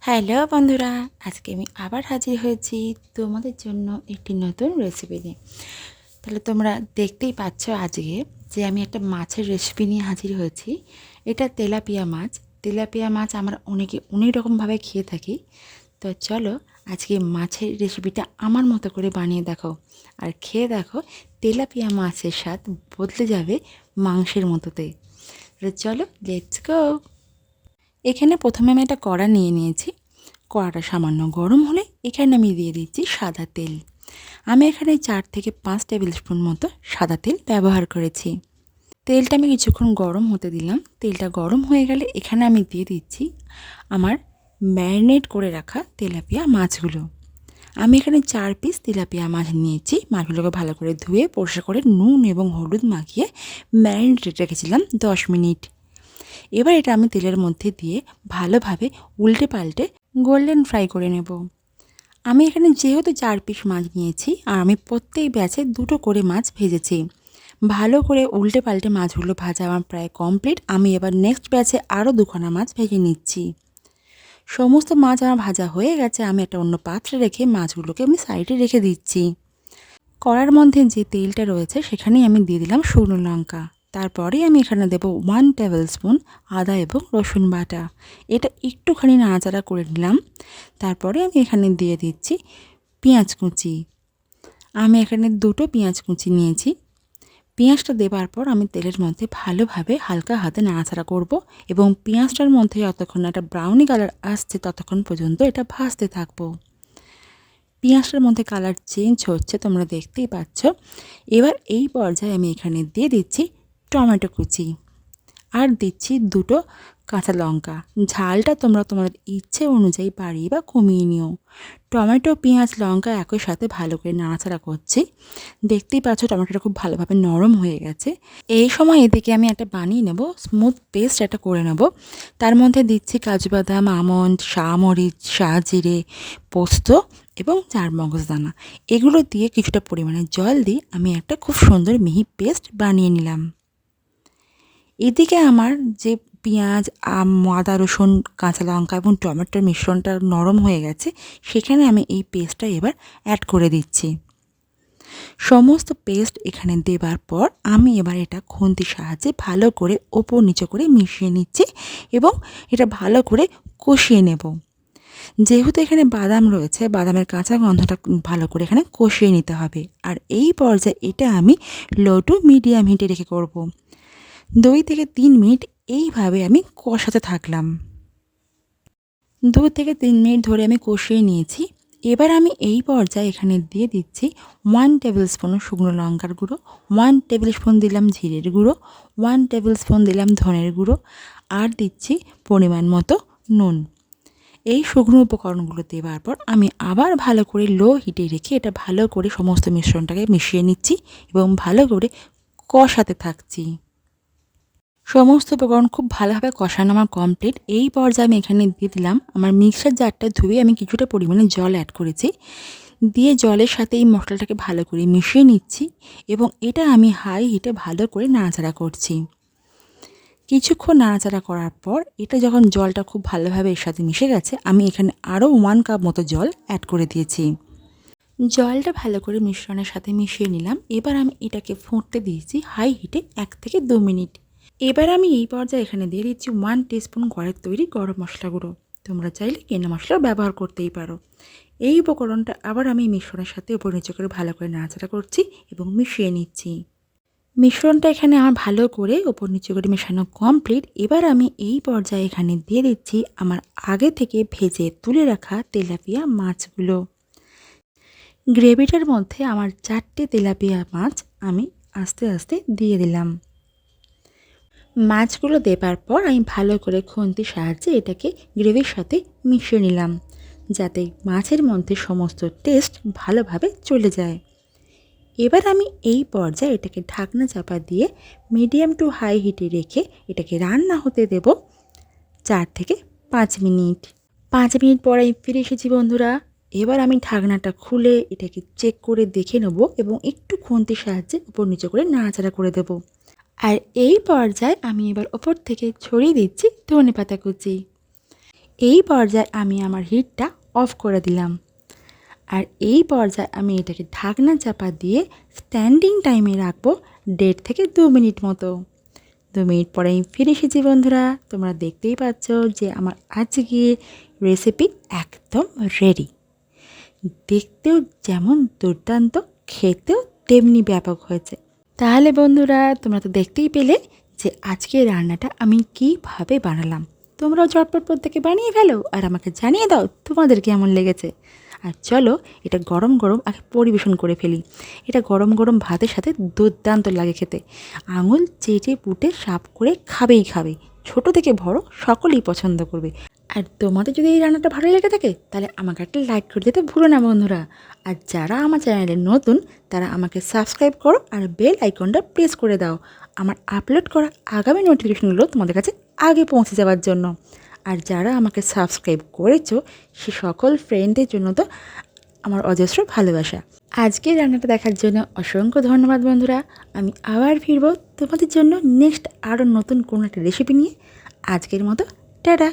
Hello বন্ধুরা, আজকে আমি আবার হাজির হয়েছি তোমাদের জন্য একটি নতুন রেসিপি নিয়ে। তাহলে তোমরা দেখতেই পাচ্ছ আজকে যে আমি একটা মাছের রেসিপি নিয়ে হাজির হয়েছি। এটা তেলাপিয়া মাছ। তেলাপিয়া মাছ আমরা অনেক রকমভাবে খেয়ে থাকি। তো চলো আজকে মাছের রেসিপিটা আমার মতো করে বানিয়ে দেখো, আর খেয়ে দেখো তেলাপিয়া মাছের স্বাদ বদলে যাবে মাংসের মতোতে। তো চলো লেটস গো। এখানে প্রথমে আমি একটা কড়া নিয়ে নিয়েছি। কড়াটা সামান্য গরম হলে এখানে আমি দিয়ে দিচ্ছি সাদা তেল। আমি এখানে 4 থেকে 5 টেবিল স্পুন মতো সাদা তেল ব্যবহার করেছি। তেলটা আমি কিছুক্ষণ গরম হতে দিলাম। তেলটা গরম হয়ে গেলে এখানে আমি দিয়ে দিচ্ছি আমার ম্যারিনেট করে রাখা তেলাপিয়া মাছগুলো। আমি এখানে 4 পিস তেলাপিয়া মাছ নিয়েছি। মাছগুলোকে ভালো করে ধুয়ে পরিষ্কার করে নুন এবং হলুদ মাখিয়ে ম্যারিনেট রেখেছিলাম 10 মিনিট। এবার এটা আমি তেলের মধ্যে দিয়ে ভালোভাবে উল্টে পাল্টে গোল্ডেন ফ্রাই করে নেব। আমি এখানে যেহেতু 4 পিস মাছ নিয়েছি আর আমি প্রত্যেক ব্যাচে 2টো করে মাছ ভেজেছি। ভালো করে উল্টে পাল্টে মাছগুলো ভাজা আমার প্রায় কমপ্লিট। আমি এবার নেক্সট ব্যাচে আরও 2খানা মাছ ভেজে নিচ্ছি। সমস্ত মাছ আমার ভাজা হয়ে গেছে। আমি একটা অন্য পাত্রে রেখে মাছগুলোকে আমি সাইডে রেখে দিচ্ছি। কড়ার মধ্যে যে তেলটা রয়েছে সেখানেই আমি দিয়ে দিলাম শুকনো লঙ্কা। তারপরে আমি এখানে দেব 1 টেবিল স্পুন আদা এবং রসুন বাটা। এটা একটুখানি নাড়াচাড়া করে নিলাম। তারপরে আমি এখানে দিয়ে দিচ্ছি পেঁয়াজ কুচি। আমি এখানে 2টো পেঁয়াজ কুচি নিয়েছি। পেঁয়াজটা দেওয়ার পর আমি তেলের মধ্যে ভালোভাবে হালকা হাতে নাড়াচাড়া করব এবং পেঁয়াজটার মধ্যে যতক্ষণ একটা ব্রাউনি কালার আসছে ততক্ষণ পর্যন্ত এটা ভাজতে থাকবো। পেঁয়াজটার মধ্যে কালার চেঞ্জ হচ্ছে, তোমরা দেখতেই পাচ্ছ। এবার এই পর্যায়ে আমি এখানে দিয়ে দিচ্ছি টমেটো কুচি আর দিচ্ছি 2টো কাঁচা লঙ্কা। ঝালটা তোমরা তোমাদের ইচ্ছে অনুযায়ী বাড়িয়ে বা কমিয়ে নিও। টমেটো, পেঁয়াজ, লঙ্কা একই সাথে ভালো করে নাড়াচাড়া করছি। দেখতেই পাচ্ছ টমেটোটা খুব ভালোভাবে নরম হয়ে গেছে। এই সময় এদিকে আমি একটা বানিয়ে নেব, স্মুথ পেস্ট একটা করে নেব। তার মধ্যে দিচ্ছি কাজু বাদাম, আমন্ড, শাহমরিচ, শাহজিরে, পোস্ত এবং চারমগজদানা। এগুলো দিয়ে কিছুটা পরিমাণে জল দিয়ে আমি একটা খুব সুন্দর মিহি পেস্ট বানিয়ে নিলাম। এদিকে আমার যে পেঁয়াজ, আদা, রসুন, কাঁচা লঙ্কা এবং টমেটোর মিশ্রণটা নরম হয়ে গেছে, সেখানে আমি এই পেস্টটা এবার অ্যাড করে দিচ্ছি। সমস্ত পেস্ট এখানে দেবার পর আমি এবার এটা খুন্তির সাহায্যে ভালো করে ওপর নিচে করে মিশিয়ে নিচ্ছি এবং এটা ভালো করে কষিয়ে নেব। যেহেতু এখানে বাদাম রয়েছে, বাদামের কাঁচা গন্ধটা ভালো করে এখানে কষিয়ে নিতে হবে। আর এই পর্যায়ে এটা আমি লো টু মিডিয়াম হিটে রেখে করব। 2 থেকে 3 মিনিট এইভাবে আমি কষাতে থাকলাম। 2 থেকে 3 মিনিট ধরে আমি কষিয়ে নিয়েছি। এবার আমি এই পর্যায়ে এখানে দিয়ে দিচ্ছি 1 টেবিল স্পুন শুকনো লঙ্কার গুঁড়ো, 1 টেবিল স্পুন দিলাম জিরের গুঁড়ো, 1 টেবিল স্পুন দিলাম ধনের গুঁড়ো আর দিচ্ছি পরিমাণ মতো নুন। এই শুকনো উপকরণগুলো দেওয়ার পর আমি আবার ভালো করে লো হিটে রেখে এটা ভালো করে সমস্ত মিশ্রণটাকে মিশিয়ে নিচ্ছি এবং ভালো করে কষাতে থাকছি। সমস্ত উপকরণ খুব ভালোভাবে কষানো আমার কমপ্লিট। এই পর্যায়ে আমি এখানে দিয়ে দিলাম আমার মিক্সার জারটা ধুয়ে আমি কিছুটা পরিমাণে জল অ্যাড করেছি। দিয়ে জলের সাথে এই মশলাটাকে ভালো করে মিশিয়ে নিচ্ছি এবং এটা আমি হাই হিটে ভালো করে নাড়াচাড়া করছি। কিছুক্ষণ নাড়াচাড়া করার পর এটা যখন জলটা খুব ভালোভাবে এর সাথে মিশে গেছে, আমি এখানে আরও 1 কাপ মতো জল অ্যাড করে দিয়েছি। জলটা ভালো করে মিশ্রণের সাথে মিশিয়ে নিলাম। এবার আমি এটাকে ফুটতে দিয়েছি হাই হিটে 1 থেকে 2 মিনিট। এবার আমি এই পর্যায়ে এখানে দিয়ে দিচ্ছি 1 টিস্পুন ঘরের তৈরি গরম মশলা গুঁড়ো। তোমরা চাইলে কেনা মশলা ব্যবহার করতেই পারো। এই উপকরণটা আবার আমি মিশ্রণের সাথে উপর নিচে করে ভালো করে নাড়াচাড়া করছি এবং মিশিয়ে নিচ্ছি। মিশ্রণটা এখানে আমার ভালো করে ওপর নিচে করে মেশানো কমপ্লিট। এবার আমি এই পর্যায়ে এখানে দিয়ে দিচ্ছি আমার আগে থেকে ভেজে তুলে রাখা তেলাপিয়া মাছগুলো। গ্রেভিটার মধ্যে আমার 4টে তেলাপিয়া মাছ আমি আস্তে আস্তে দিয়ে দিলাম। মাছগুলো দেবার পর আমি ভালো করে খুন্তির সাহায্যে এটাকে গ্রেভির সাথে মিশিয়ে নিলাম, যাতে মাছের মধ্যে সমস্ত টেস্ট ভালোভাবে চলে যায়। এবার আমি এই পর্যায়ে এটাকে ঢাকনা চাপা দিয়ে মিডিয়াম টু হাই হিটে রেখে এটাকে রান্না হতে দেব 4 থেকে 5 মিনিট। 5 মিনিট পর আমি ফিরে এসেছি বন্ধুরা। এবার আমি ঢাকনাটা খুলে এটাকে চেক করে দেখে নেব এবং একটু খুন্তির সাহায্যে উপর নিচে করে নাড়াচাড়া করে দেব। আর এই পর্যায়ে আমি এবার ওপর থেকে ছড়িয়ে দিচ্ছি ধনেপাতা কুচি। এই পর্যায়ে আমি আমার হিটটা অফ করে দিলাম। আর এই পর্যায়ে আমি এটাকে ঢাকনা চাপা দিয়ে স্ট্যান্ডিং টাইমে রাখবো 1.5 থেকে 2 মিনিট মতো। 2 মিনিট পরে আমি ফিরে এসেছি বন্ধুরা। তোমরা দেখতেই পাচ্ছ যে আমার আজকে রেসিপি একদম রেডি। দেখতেও যেমন দুর্দান্ত, খেতেও তেমনি ব্যাপক হয়েছে। তাহলে বন্ধুরা তোমরা তো দেখতেই পেলে যে আজকে রান্নাটা আমি কীভাবে বানালাম। তোমরাও ঝটপট প্রত্যেকে বানিয়ে ফেলো আর আমাকে জানিয়ে দাও তোমাদের কেমন লেগেছে। আর চলো এটা গরম গরম আগে পরিবেশন করে ফেলি। এটা গরম গরম ভাতের সাথে দুর্দান্ত লাগে খেতে। আঙুল চেটে পুটে সাপ করে খাবেই খাবে, ছোট থেকে বড় সকলেই পছন্দ করবে। আর তোমাদের যদি এই রান্নাটা ভালো লেগে থাকে তাহলে আমাকে একটা লাইক করে দিতে ভুলো না বন্ধুরা। আর যারা আমার চ্যানেলে নতুন তারা আমাকে সাবস্ক্রাইব করো আর বেল আইকনটা প্রেস করে দাও আমার আপলোড করা আগামী নোটিফিকেশনগুলো তোমাদের কাছে আগে পৌঁছে যাওয়ার জন্য। আর যারা আমাকে সাবস্ক্রাইব করেছো সে সকল ফ্রেন্ডদের জন্য তো আমার অজস্র ভালোবাসা। আজকের রান্নাটা দেখার জন্য অসংখ্য ধন্যবাদ বন্ধুরা। আমি আবার ফিরবো তোমাদের জন্য নেক্সট আরও নতুন কোনো একটা রেসিপি নিয়ে। আজকের মতো টাটা।